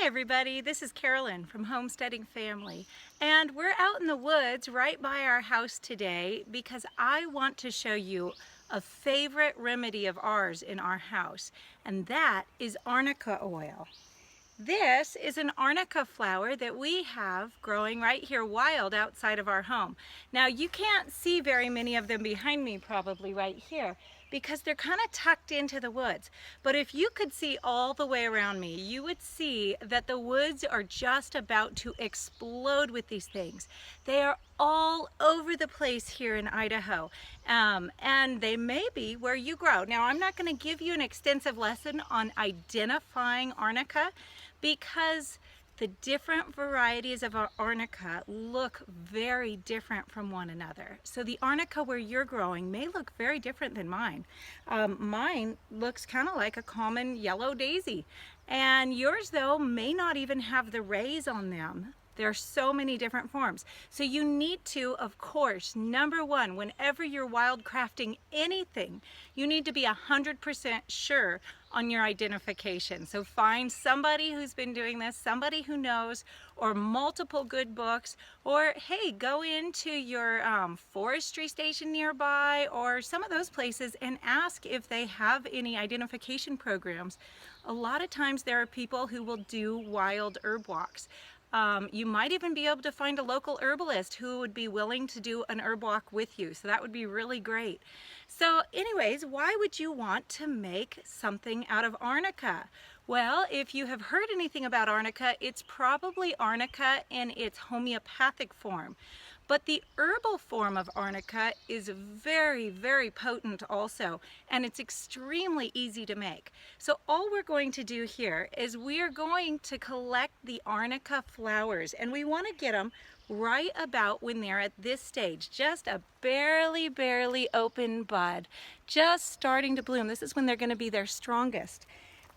Hi everybody, this is Carolyn from Homesteading Family, and we're out in the woods right by our house today because I want to show you a favorite remedy of ours in our house, and that is Arnica oil. This is an arnica flower that we have growing right here wild outside of our home. Now you can't see very many of them behind me probably right here because they're kind of tucked into the woods. But if you could see all the way around me, you would see that the woods are just about to explode with these things. They are all over the place here in Idaho, and they may be where you grow. Now I'm not going to give you an extensive lesson on identifying arnica, because the different varieties of arnica look very different from one another. So the arnica where you're growing may look very different than mine. Mine looks kind of like a common yellow daisy, and yours though may not even have the rays on them. There are so many different forms. So you need to, of course, number one, whenever you're wildcrafting anything, you need to be 100% sure on your identification. So find somebody who's been doing this, somebody who knows, or multiple good books, or hey, go into your forestry station nearby or some of those places and ask if they have any identification programs. A lot of times there are people who will do wild herb walks. You might even be able to find a local herbalist who would be willing to do an herb walk with you. So that would be really great. So anyways, why would you want to make something out of arnica? Well, if you have heard anything about arnica, it's probably arnica in its homeopathic form. But the herbal form of arnica is very, very potent also, and it's extremely easy to make. So all we're going to do here is we are going to collect the arnica flowers, and we want to get them right about when they're at this stage, just a barely open bud, just starting to bloom. This is when they're going to be their strongest.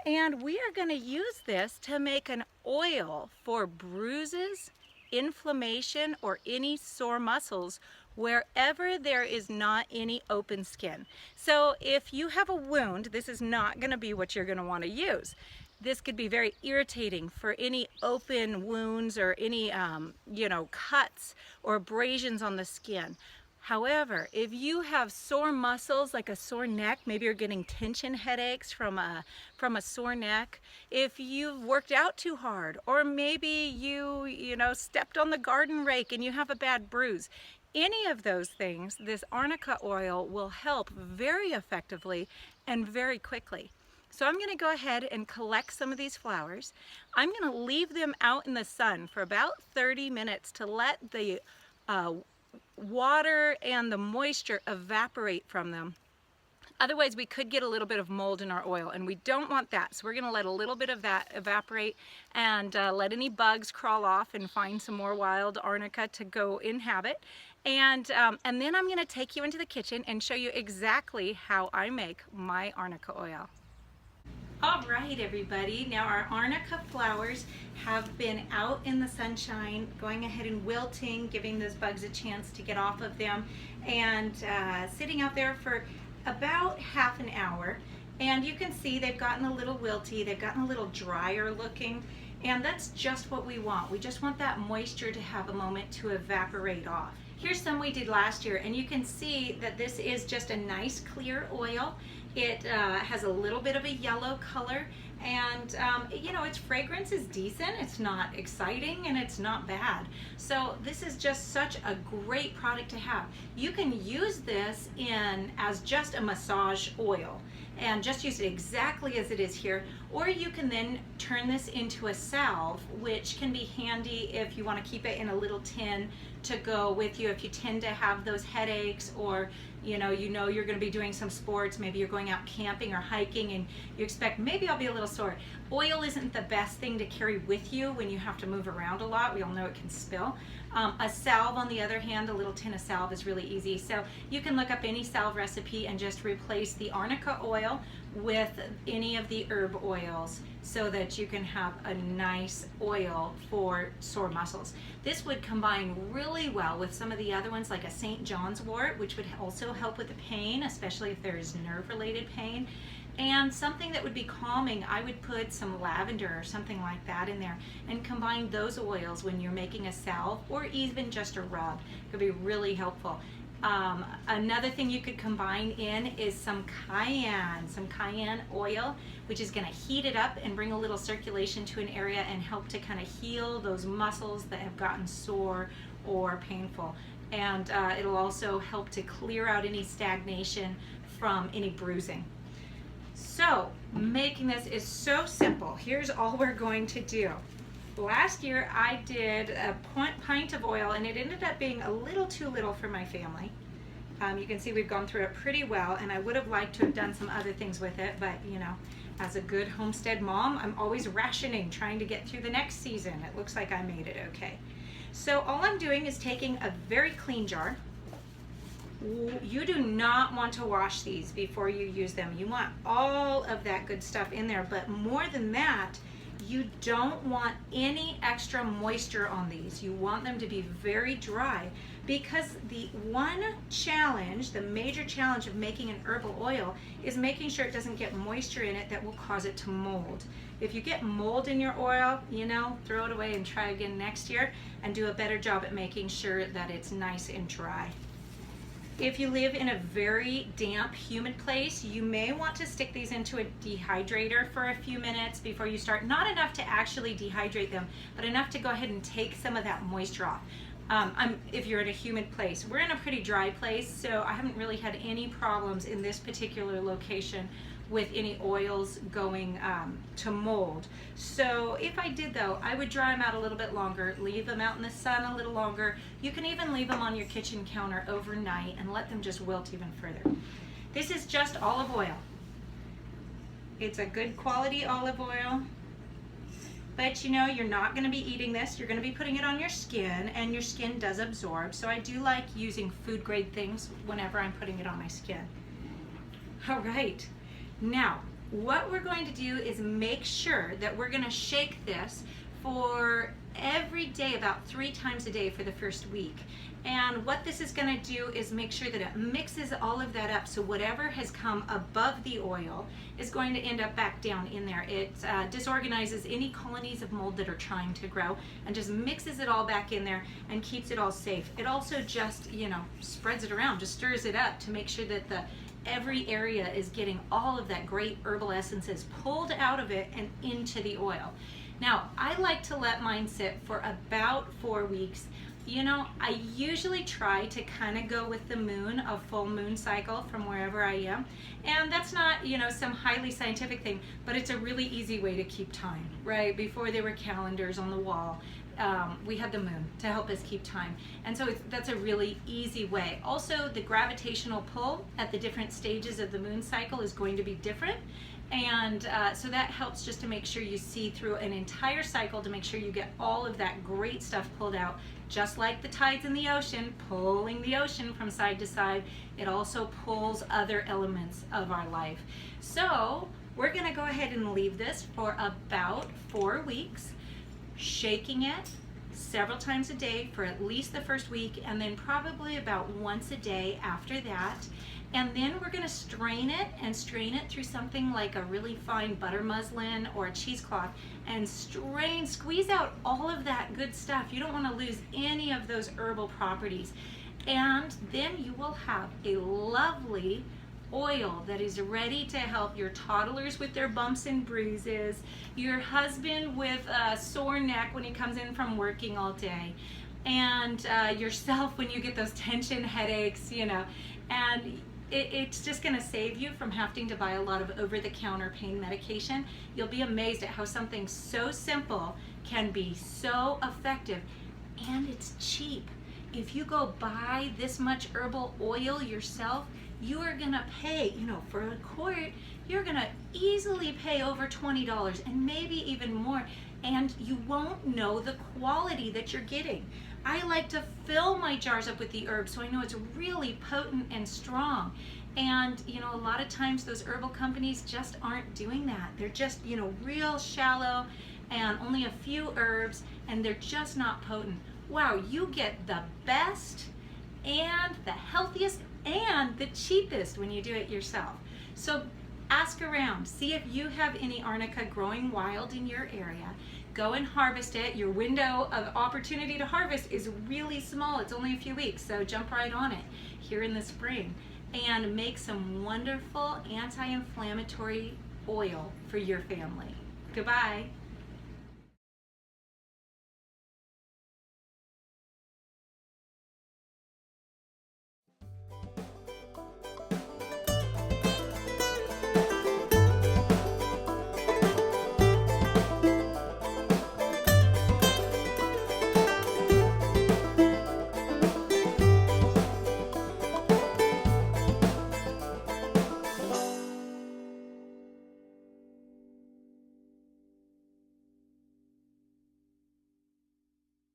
And we are going to use this to make an oil for bruises, inflammation, or any sore muscles wherever there is not any open skin. So if you have a wound, this is not going to be what you're going to want to use. This could be very irritating for any open wounds or any cuts or abrasions on the skin. However, if you have sore muscles like a sore neck, maybe you're getting tension headaches from a sore neck, if you've worked out too hard, or maybe you stepped on the garden rake and you have a bad bruise, any of those things, this arnica oil will help very effectively and very quickly. So I'm going to go ahead and collect some of these flowers. I'm going to leave them out in the sun for about 30 minutes to let the water and the moisture evaporate from them. Otherwise we could get a little bit of mold in our oil, and we don't want that. So we're going to let a little bit of that evaporate and let any bugs crawl off and find some more wild arnica to go inhabit. And then I'm going to take you into the kitchen and show you exactly how I make my arnica oil. All right, everybody, now our arnica flowers have been out in the sunshine, going ahead and wilting, giving those bugs a chance to get off of them, and sitting out there for about half an hour. And you can see they've gotten a little wilty, they've gotten a little drier looking, and that's just what we want. We just want that moisture to have a moment to evaporate off. Here's some we did last year, and you can see that this is just a nice clear oil. It has a little bit of a yellow color, and its fragrance is decent. It's not exciting and it's not bad. So this is just such a great product to have. You can use this as just a massage oil and just use it exactly as it is here, or you can then turn this into a salve, which can be handy if you want to keep it in a little tin to go with you if you tend to have those headaches, or you're going to be doing some sports, maybe you're going out camping or hiking and you expect maybe I'll be a little sore. Oil isn't the best thing to carry with you when you have to move around a lot. We all know it can spill. A salve, on the other hand, a little tin of salve is really easy. So you can look up any salve recipe and just replace the arnica oil with any of the herb oils so that you can have a nice oil for sore muscles. This would combine really well with some of the other ones like a St. John's wort, which would also help with the pain, especially if there is nerve-related pain. And something that would be calming, I would put some lavender or something like that in there and combine those oils when you're making a salve or even just a rub. It could be really helpful. Another thing you could combine in is some cayenne oil, which is going to heat it up and bring a little circulation to an area and help to kind of heal those muscles that have gotten sore or painful. And it'll also help to clear out any stagnation from any bruising. So making this is so simple. Here's all we're going to do. Last year I did a pint of oil and it ended up being a little too little for my family. You can see we've gone through it pretty well, and I would have liked to have done some other things with it, but you know, as a good homestead mom, I'm always rationing, trying to get through the next season. It looks like I made it okay. So all I'm doing is taking a very clean jar. You do not want to wash these before you use them. You want all of that good stuff in there, but more than that, you don't want any extra moisture on these. You want them to be very dry, because the one challenge, the major challenge of making an herbal oil is making sure it doesn't get moisture in it that will cause it to mold. If you get mold in your oil, you know, throw it away and try again next year and do a better job at making sure that it's nice and dry. If you live in a very damp, humid place, you may want to stick these into a dehydrator for a few minutes before you start. Not enough to actually dehydrate them, but enough to go ahead and take some of that moisture off. If you're in a humid place. We're in a pretty dry place, so I haven't really had any problems in this particular location with any oils going to mold. So if I did though, I would dry them out a little bit longer, leave them out in the sun a little longer. You can even leave them on your kitchen counter overnight and let them just wilt even further. This is just olive oil. It's a good quality olive oil, but you know, you're not going to be eating this. You're going to be putting it on your skin, and your skin does absorb. So I do like using food grade things whenever I'm putting it on my skin. All right. Now, what we're going to do is make sure that we're going to shake this for every day, about 3 times a day for the first week. And what this is going to do is make sure that it mixes all of that up, so whatever has come above the oil is going to end up back down in there. It disorganizes any colonies of mold that are trying to grow and just mixes it all back in there and keeps it all safe. It also just, you know, spreads it around, just stirs it up to make sure that every area is getting all of that great herbal essences pulled out of it and into the oil. Now, I like to let mine sit for about 4 weeks. You know, I usually try to kind of go with the moon, a full moon cycle from wherever I am. And that's not, you know, some highly scientific thing, but it's a really easy way to keep time, right? Before there were calendars on the wall, we had the moon to help us keep time. And so that's a really easy way. Also, the gravitational pull at the different stages of the moon cycle is going to be different. And so that helps just to make sure you see through an entire cycle to make sure you get all of that great stuff pulled out. Just like the tides in the ocean, pulling the ocean from side to side, it also pulls other elements of our life. So we're gonna go ahead and leave this for about 4 weeks, shaking it several times a day for at least the first week, and then probably about once a day after that. And then we're going to strain it through something like a really fine butter muslin or a cheesecloth, and squeeze out all of that good stuff. You don't want to lose any of those herbal properties. And then you will have a lovely oil that is ready to help your toddlers with their bumps and bruises, your husband with a sore neck when he comes in from working all day, and yourself when you get those tension headaches, you know. And it's just going to save you from having to buy a lot of over-the-counter pain medication. You'll be amazed at how something so simple can be so effective, and it's cheap. If you go buy this much herbal oil yourself, you are going to pay, you know, for a quart, you're going to easily pay over $20 and maybe even more, and you won't know the quality that you're getting. I like to fill my jars up with the herbs so I know it's really potent and strong. And you know, a lot of times those herbal companies just aren't doing that. They're just, you know, real shallow and only a few herbs, and they're just not potent. Wow, you get the best and the healthiest and the cheapest when you do it yourself. So Ask around, see if you have any arnica growing wild in your area. Go and harvest it. Your window of opportunity to harvest is really small. It's only a few weeks, so jump right on it here in the spring and make some wonderful anti-inflammatory oil for your family. Goodbye.